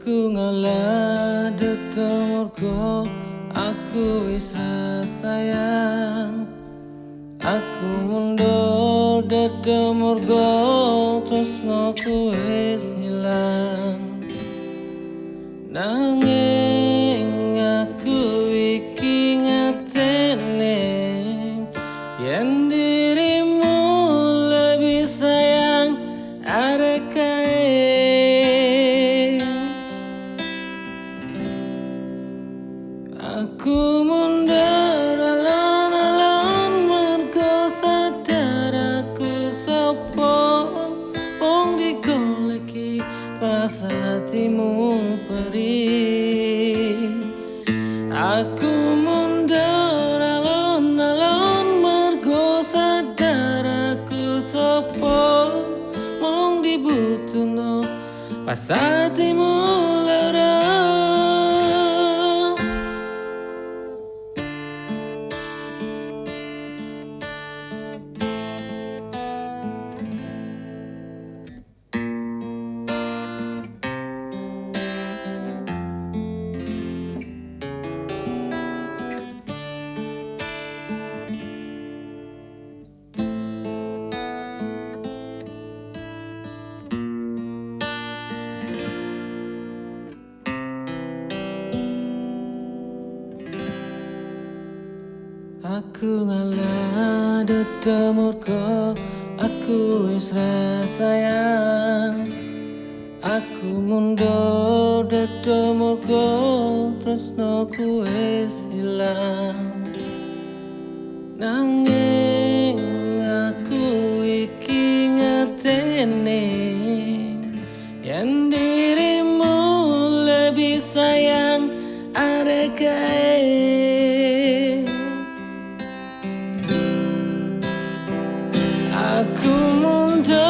Aku ngalah detemurko, aku wis sayang. Aku mundur detemurko, terus aku wis hilang. Nanging aku iki ngertene yen dirimu lebih sayang arek kae. Aku mundur alon-alon mergo sadar aku sapa wong digoleki pas hatimu perih. Aku mundur alon-alon mergo sadar aku sapa wong dibutuhno pas hatimu lara. Aku ngalah detemurko, aku wis sayang. Aku mundur detemurko, tresnoku wis hilang. Nanging aku iki ngertene yen dirimu lebih sayang arek kae. Aku mundur